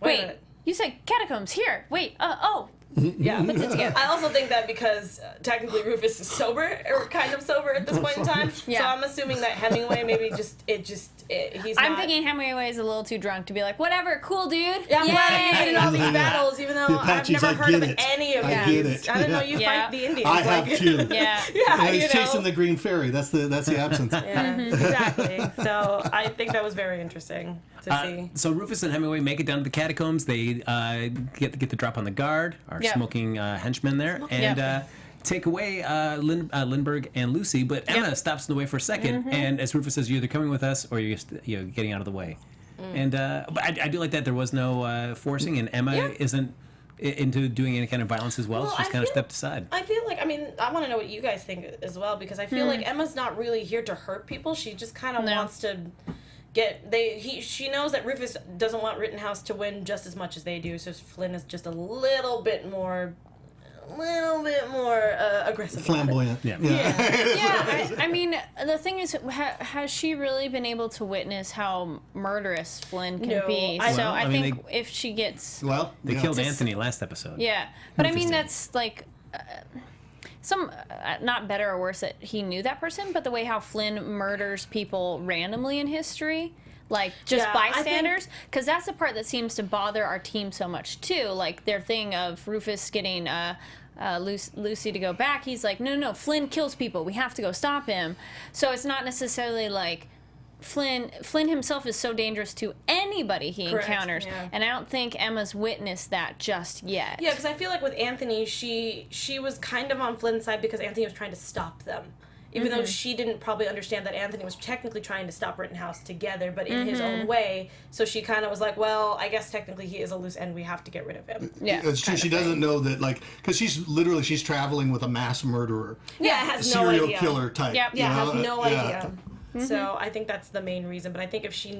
Wait a wait, minute. you said catacombs here. Wait, yeah. puts it together. I also think that because technically Rufus is sober, or kind of sober at this point in time, Yeah. so I'm assuming that Hemingway maybe he's I'm not... thinking Hemingway is a little too drunk to be like, whatever, cool, dude. Yeah, I'm glad Yay. you did all these battles, even though The I've Apaches, never I heard of get it. any of I get these. it. I didn't know you Yeah. fight the Indians. I have like, too. Yeah. Yeah, And he's you know. chasing the green fairy. That's the absence. Yeah, exactly. So I think that was very interesting to see. So Rufus and Hemingway make it down to the catacombs. They get the drop on the guard, our Yep. smoking henchmen there, and Yep. take away Lindbergh and Lucy. But Emma stops in the way for a second, and as Rufus says, you're either coming with us or you're getting out of the way. And but I do like that there was no forcing, and Emma isn't into doing any kind of violence as well. Well, She's I kind of feel- stepped aside. I feel like, I want to know what you guys think as well, because I feel like Emma's not really here to hurt people. She just kind of No. wants to she knows that Rufus doesn't want Rittenhouse to win just as much as they do, so Flynn is just a little bit more aggressive. about it. Flamboyant. Yeah. Yeah, I mean, the thing is, has she really been able to witness how murderous Flynn can No, be? I- So Well, I I mean, think if she gets, Well, They yeah. killed Anthony last episode. yeah, but I mean Interesting. that's like some not better or worse that he knew that person, but the way how Flynn murders people randomly in history. Like just Yeah, I think- bystanders, because that's the part that seems to bother our team so much too. Like their thing of Rufus getting Lucy to go back. He's like, no, Flynn kills people. We have to go stop him. So it's not necessarily like Flynn himself is so dangerous to anybody he Correct, encounters, yeah. and I don't think Emma's witnessed that just yet. Yeah, because I feel like with Anthony, she was kind of on Flynn's side because Anthony was trying to stop them. Even though she didn't probably understand that Anthony was technically trying to stop Rittenhouse together, but in his own way. So she kind of was like, well, I guess technically he is a loose end. We have to get rid of him. Yeah. It's true. kind She of thing. doesn't know that, like, because she's traveling with a mass murderer, Yeah, has no serial idea. killer type. Yep. Yeah, you has know? no Yeah. idea. So I think that's the main reason. But I think if she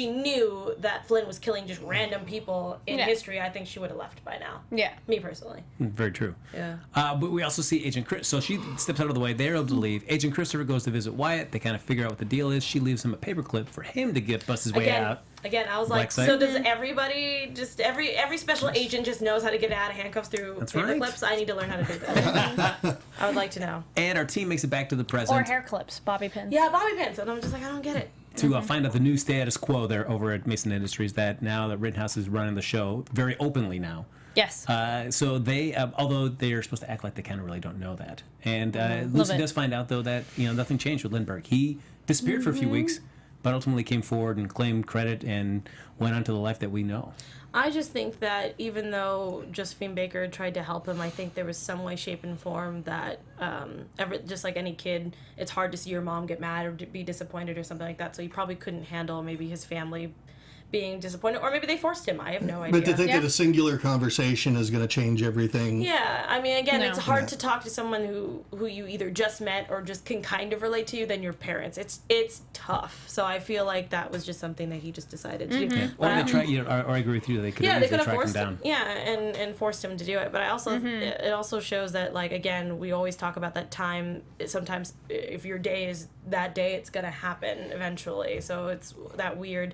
knew that Flynn was killing just random people in Yeah. history, I think she would have left by now. Yeah. Me personally. Very true. Yeah. But we also see Agent Chris. So she steps out of the way. They're able to leave. Agent Christopher goes to visit Wyatt. They kind of figure out what the deal is. She leaves him a paperclip for him to bust his way out. Again, I was Black like, site. so does everybody every special agent just knows how to get out of handcuffs through That's paper right. clips? I need to learn how to do that. I would like to know. And our team makes it back to the Or present hair clips, bobby pins. Yeah, bobby pins, and I'm just like, I don't get it. to find out the new status quo there over at Mason Industries, that now that Rittenhouse is running the show very openly now. Yes. So they, although they are supposed to act like they kind of really don't know that. And Lucy Love it. does find out, though, that nothing changed with Lindbergh. He disappeared for a few weeks, but ultimately came forward and claimed credit and went on to the life that we know. I just think that even though Josephine Baker tried to help him, I think there was some way, shape, and form that, just like any kid, it's hard to see your mom get mad or be disappointed or something like that. So he probably couldn't handle maybe his family being disappointed, or maybe they forced him. I have no idea. But to think that a singular conversation is going to change everything. Yeah, I mean, again, No. it's hard to talk to someone who you either just met or just can kind of relate to you than your parents. It's tough. So I feel like that was just something that he just decided to do. Or they try, or I agree with you. They could have They could easily have tracked him forced down. him, and forced him to do it. But I also it also shows that, like, again, we always talk about that time. Sometimes if your day is that day, it's gonna happen eventually. So it's that weird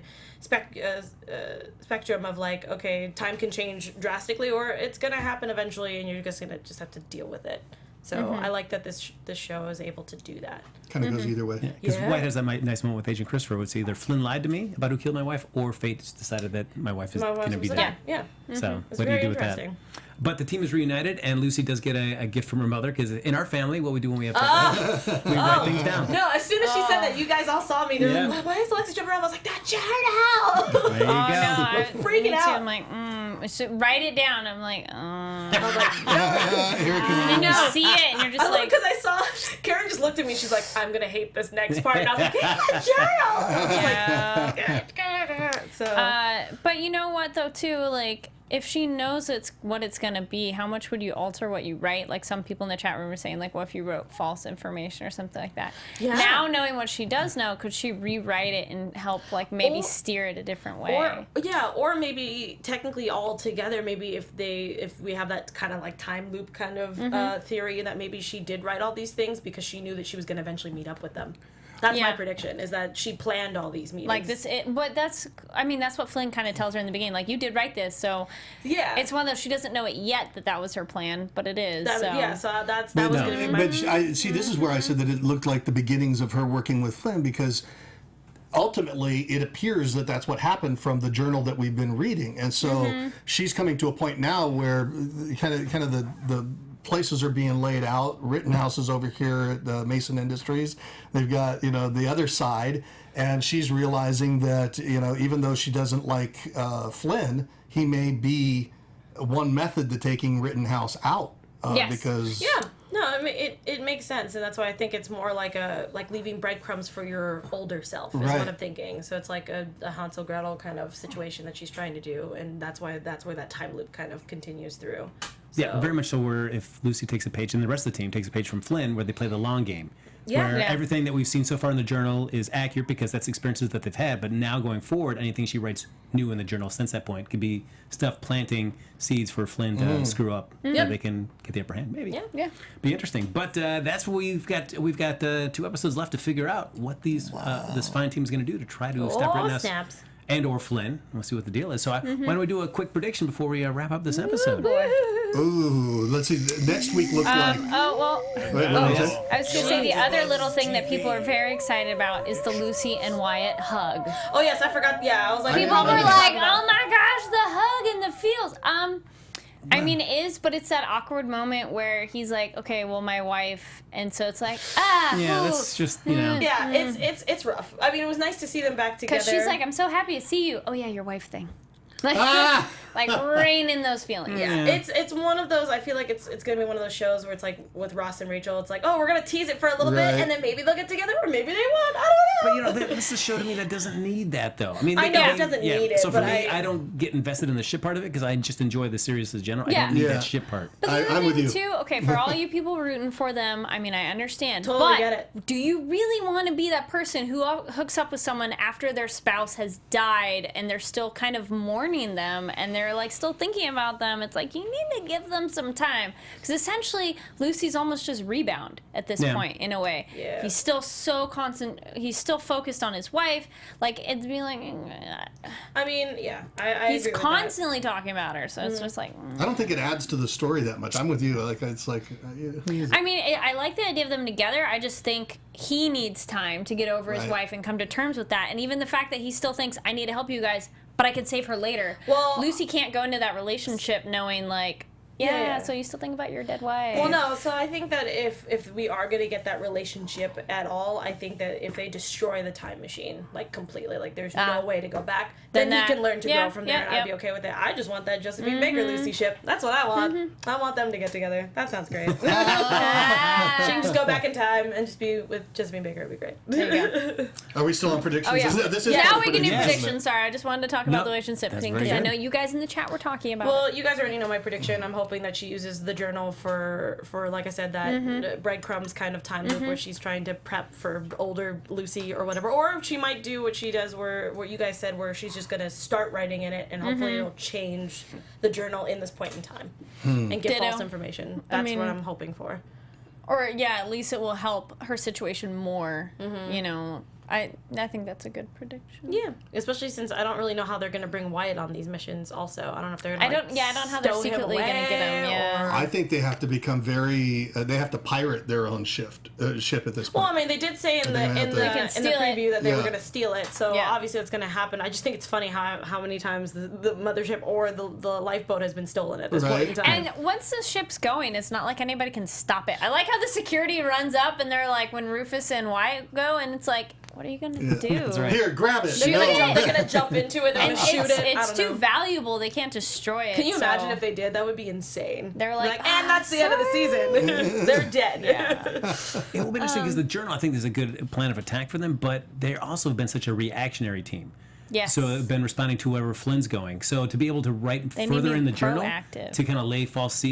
spectrum of, like, okay, time can change drastically, or it's gonna happen eventually, and you're just gonna have to deal with it. So I like that this show is able to do that. Kind of goes either way. Because Yeah. Wyatt has that nice moment with Agent Christopher. It's either Flynn lied to me about who killed my wife, or fate just decided that my wife is going to be dead. Yeah. So It's what do you very do with that? interesting. But the team is reunited, and Lucy does get a gift from her mother, because in our family, what we do when we have we write things down. No, as soon as she said that, you guys all saw me. They're Yeah. like, why is Alexis jumping around? I was like, that journal! There you go. Freaking me too. out. I'm like, I should write it down. I'm like, Here it comes. you see it, and you're just like, Because I saw Karen just looked at me. She's like, "I'm gonna hate this next part." And I was like, "It's a journal." I was yeah. like, so But you know what, though, too, like, if she knows what it's gonna be, how much would you alter what you write? Like, some people in the chat room are saying, like, what if you wrote false information or something like that? Yeah. Now, knowing what she does know, could she rewrite it and help, like, maybe Or- steer it a different way? or maybe technically all together. Maybe if we have that kind of like time loop kind of theory, that maybe she did write all these things because she knew that she was gonna eventually meet up with them. That's my Yeah. prediction, is that she planned all these meetings. Like but that's what Flynn kind of tells her in the beginning. Like, you did write this, so Yeah. it's one of those, she doesn't know it yet that was her plan, but it is. That, so. Yeah, so that was going to be my... But I see. This is where I said that it looked like the beginnings of her working with Flynn, because ultimately it appears that that's what happened from the journal that we've been reading, and so she's coming to a point now where kind of the places are being laid out. Rittenhouse is over here at the Mason Industries. They've got, the other side, and she's realizing that, even though she doesn't like Flynn, he may be one method to taking Rittenhouse out. Yes. Because Yeah, no, I mean it makes sense, and that's why I think it's more like leaving breadcrumbs for your older self is Right. what I'm thinking. So it's like a Hansel Gretel kind of situation that she's trying to do, and that's where that time loop kind of continues through. Yeah, So- very much so. Where if Lucy takes a page, and the rest of the team takes a page from Flynn, where they play the long game, Yeah. where Yeah. everything that we've seen so far in the journal is accurate because that's experiences that they've had. But now going forward, anything she writes new in the journal since that point could be stuff planting seeds for Flynn to screw up, so they can get the upper hand. Maybe, Yeah. be interesting. But that's what we've got. We've got 2 episodes left to figure out what this fine team is going to do to try to stop Rittenhouse snaps. and or Flynn. We'll see what the deal is. So why don't we do a quick prediction before we wrap up this episode? ooh, let's see. Next week looks like. Wait, Wait, what was it? I was going to say the other little thing that people are very excited about is the Lucy and Wyatt hug. Oh yes, I forgot. Yeah, I was like, People I were know. like, "Oh my gosh, the hug in the fields." I mean, it is, but it's that awkward moment where he's like, "Okay, well, my wife," and so it's like, Yeah, that's just you know. yeah, it's rough. I mean, it was nice to see them back together. because she's like, "I'm so happy to see you." Oh yeah, your wife thing. Like, like rein in those feelings. Yeah, it's one of those. I feel like it's gonna be one of those shows where it's like with Ross and Rachel. It's like, oh, we're gonna tease it for a little Right. bit, and then maybe they'll get together, or maybe they won't. I don't know. But this is a show to me that doesn't need that, though. I mean, I know it doesn't need it, So for but me, I- I don't get invested in the ship part of it because I just enjoy the series in general. I Yeah. don't need Yeah. that ship part. But the other I'm with thing you. too, okay, for all you people rooting for them, I mean, I understand. Totally but get it. do you really want to be that person who hooks up with someone after their spouse has died and they're still kind of mourning them and they're like still thinking about them? It's like, you need to give them some time, because essentially Lucy's almost just Rebound at this Yeah. point in a way. Yeah. He's still so he's still focused on his wife. Like, it'd be like, I mean, yeah, I he's agree with constantly talking about her, so it's just like. I don't think it adds to the story that much. I'm with you. Like it's like. I mean, I like the idea of them together. I just think he needs time to get over his Right. wife and come to terms with that. And even the fact that he still thinks, I need to help you guys, but I can save her later. Well- Lucy can't go into that relationship knowing, like, Yeah, so you still think about your dead wife. Well, no, so I think that if we are going to get that relationship at all, I think that if they destroy the time machine, like, completely, like, there's no way to go back, then he can learn to grow from there, and I'd be okay with it. I just want that Josephine Baker Lucy ship. That's what I want. I want them to get together. That sounds great. She can just go back in time and just be with Josephine Baker. It'd be great. There you go. Are we still on predictions? Oh, yeah. This is Now we can do predictions, isn't it? predictions. Sorry, I just wanted to talk about the relationship that's thing very because I good. know you guys in the chat were talking about Well, it. you guys already know my prediction. I'm hoping that she uses the journal for like I said, that breadcrumbs kind of time loop where she's trying to prep for older Lucy or whatever. Or she might do what she does where you guys said, where she's just going to start writing in it and hopefully it'll change the journal in this point in time and give false information. That's what I'm hoping for. Or, yeah, at least it will help her situation more, you know. I think that's a good prediction. Yeah, especially since I don't really know how they're going to bring Wyatt on these missions. Also, I don't know if they're going to. I don't know how they're secretly going to get him. Yeah. I think they have to become very. They have to pirate their own ship at this point. Well, I mean, they did say in the preview that they were going to steal it, so obviously it's going to happen. I just think it's funny how many times the mothership or the lifeboat has been stolen at this point in time. And once the ship's going, it's not like anybody can stop it. I like how the security runs up and they're like, when Rufus and Wyatt go, and it's like, what are you going to do? That's right. Here, grab it. They're going to jump into it. They're going to shoot it. It's too valuable. They can't destroy it. Can you imagine if they did? That would be insane. They're like, and that's the end of the season. They're dead. It will be interesting because the journal, I think, is a good plan of attack for them, but they also have been such a reactionary team. Yes. So they've been responding to wherever Flynn's going. So to be able to write They need further to be in the journal proactive. to kind of lay false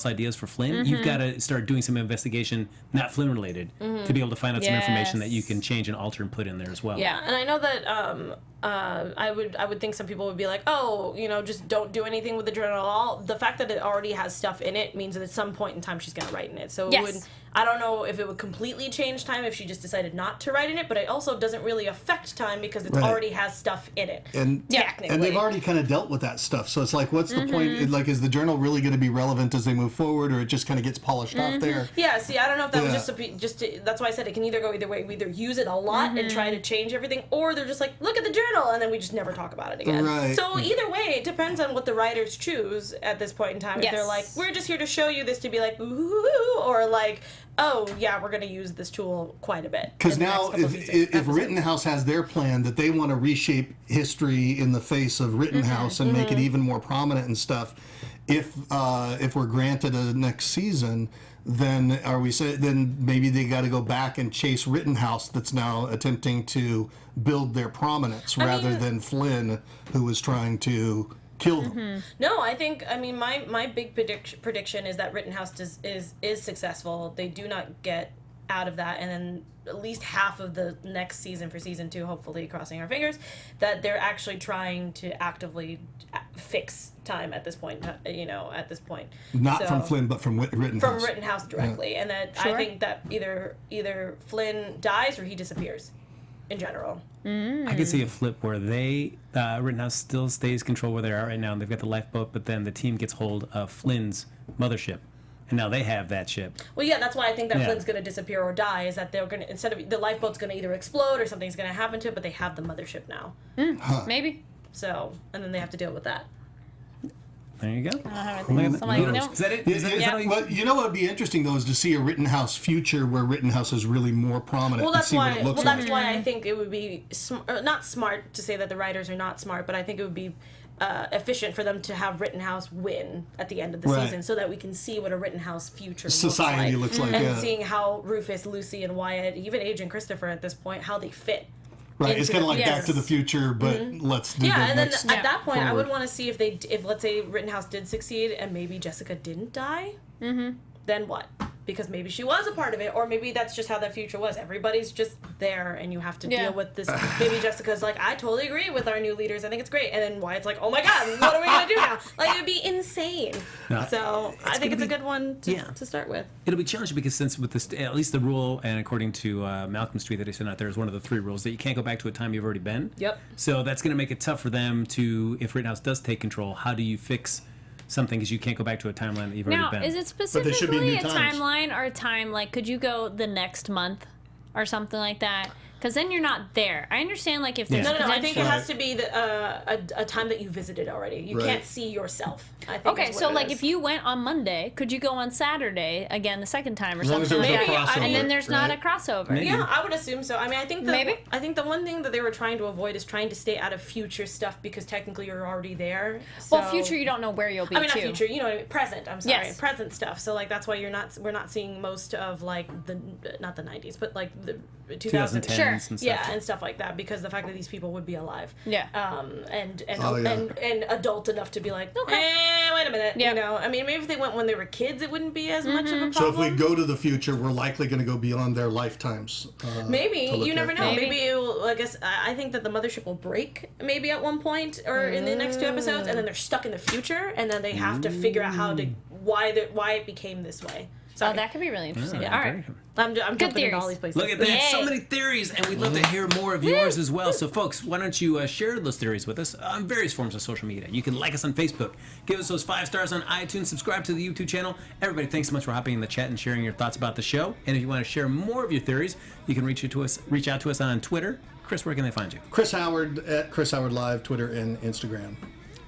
ideas for Flynn, you've got to start doing some investigation, not Flynn related, to be able to find out some information that you can change and alter and put in there as well. Yeah, and I know that I would think some people would be like, oh, you know, just don't do anything with the journal at all. The fact that it already has stuff in it means that at some point in time she's going to write in it. So it would, I don't know if it would completely change time if she just decided not to write in it, but it also doesn't really affect time because it already has stuff in it. And technically. And they've already kind of dealt with that stuff. So it's like, what's the point? Like, is the journal really going to be relevant as they move forward, or it just kind of gets polished off there? Yeah, see, I don't know if that was just that's why I said it can either go either way. We either use it a lot and try to change everything, or they're just like, look at the journal, and then we just never talk about it again. Right. So either way, it depends on what the writers choose at this point in time. If they're like, we're just here to show you this to be like, ooh, or like, oh, yeah, we're going to use this tool quite a bit. Because now, if Rittenhouse has their plan that they want to reshape history in the face of Rittenhouse and make it even more prominent and stuff, if we're granted a next season, then then maybe they got to go back and chase Rittenhouse that's now attempting to build their prominence rather than Flynn, who was trying to kill them. No, I think, my big prediction is that Rittenhouse is successful. They do not get out of that, and then at least half of the next season for season 2, hopefully, crossing our fingers, that they're actually trying to actively fix time at this point, at this point. Not from Flynn, but from Rittenhouse. From Rittenhouse directly, and that I think that either Flynn dies or he disappears, in general. I can see a flip where Rittenhouse still stays control where they are right now, and they've got the lifeboat, but then the team gets hold of Flynn's mothership. And now they have that ship. Well, yeah, that's why I think that Flynn's going to disappear or die, is that they're going to, instead of, the lifeboat's going to either explode or something's going to happen to it, but they have the mothership now. Maybe. So, and then they have to deal with that. There you go. Is that it? Is that all you- Well, you know what would be interesting, though, is to see a Rittenhouse future where Rittenhouse is really more prominent. Well, that's and see why. what it looks Well, like. that's why I think it would be not smart to say that the writers are not smart, but I think it would be efficient for them to have Rittenhouse win at the end of the season, so that we can see what a Rittenhouse future Society looks like, and yeah. seeing how Rufus, Lucy, and Wyatt, even Agent Christopher at this point, how they fit. Right, it's kind of like Yes. Back to the Future, but let's do the And then next at that point, I would forward. want to see if let's say Rittenhouse did succeed and maybe Jessica didn't die. Then what? Because maybe she was a part of it, or maybe that's just how that future was. Everybody's just there, and you have to deal with this. Maybe Jessica's like, I totally agree with our new leaders. I think it's great. And then Wyatt's like, oh my god, what are we gonna do now? Like, it would be insane. So I think it's a good one to start with. It'll be challenging because since with this, at least the rule, and according to Malcolm's tweet that he sent out there, is one of the 3 rules that you can't go back to a time you've already been. Yep. So that's going to make it tough for them to, if Rittenhouse does take control, how do you fix something, because you can't go back to a timeline that you've already been. Now, is it they should be specifically new a times. timeline or a time, like, could you go the next month or something like that? Because then you're not there. I understand, like, if there's No, I think it potential- has to be a time that you visited already. You can't see yourself. I think Okay, is what so it like is. if you went on Monday, could you go on Saturday again the second time or As long as something there like was no that? crossover, And then there's not a right? crossover. Maybe. Yeah, I would assume so. I mean, I think Maybe. I think the one thing that they were trying to avoid is trying to stay out of future stuff because technically you're already there. Well, So- future, you don't know where you'll be I mean, not too. future. You know, present. I'm sorry, Yes. present stuff. So like that's why we're not seeing most of like not the 90s, but like the 2000s. 2010s Sure. and stuff. Yeah, and stuff like that because the fact that these people would be alive. Yeah. And Oh, yeah. and adult enough to be like, wait a minute. Yeah. You know, I mean, maybe if they went when they were kids, it wouldn't be as much of a problem. So if we go to the future, we're likely going to go beyond their lifetimes. Maybe to look you never at. know. Maybe. Maybe it will, I guess I think that the mothership will break maybe at one point or in the next 2 episodes, and then they're stuck in the future, and then they have to figure out how to why it became this way. Oh, Sorry. that could be really interesting. Yeah, All right. I'm jumping into theories. all these places. Look at that. Yay. So many theories, and we'd love to hear more of yours as well. So, folks, why don't you share those theories with us on various forms of social media? You can like us on Facebook, give us those 5 stars on iTunes, subscribe to the YouTube channel. Everybody, thanks so much for hopping in the chat and sharing your thoughts about the show. And if you want to share more of your theories, you can reach out to us on Twitter. Chris, where can they find you? Chris Howard at Chris Howard Live, Twitter and Instagram.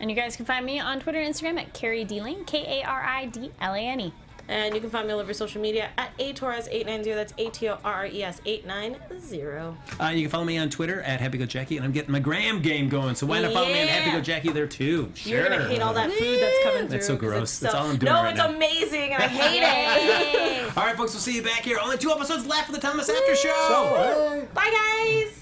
And you guys can find me on Twitter and Instagram at Kari D Lane, KARIDLANE. And you can find me all over social media at atorres890. That's ATORRES 890. You can follow me on Twitter at HappyGoJackie, and I'm getting my Gram game going. So why not follow me on Yeah. HappyGoJackie there too? Sure. You're gonna hate all that food that's coming through. That's so 'cause gross. it's That's all I'm doing No, right it's now. amazing, and I hate it. All right, folks, we'll see you back here. Only 2 episodes left for the Timeless After Show. Bye, guys.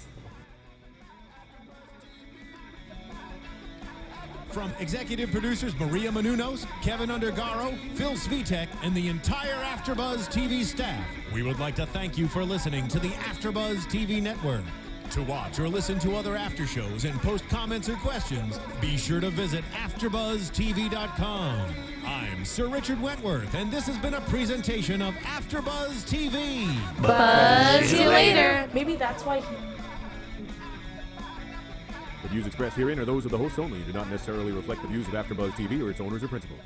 From executive producers Maria Menounos, Kevin Undergaro, Phil Svitek, and the entire AfterBuzz TV staff, we would like to thank you for listening to the AfterBuzz TV network. To watch or listen to other after shows and post comments or questions, be sure to visit AfterBuzzTV.com. I'm Sir Richard Wentworth, and this has been a presentation of AfterBuzz TV. Buzz you later. Maybe that's why he... The views expressed herein are those of the hosts only and do not necessarily reflect the views of AfterBuzz TV or its owners or principals.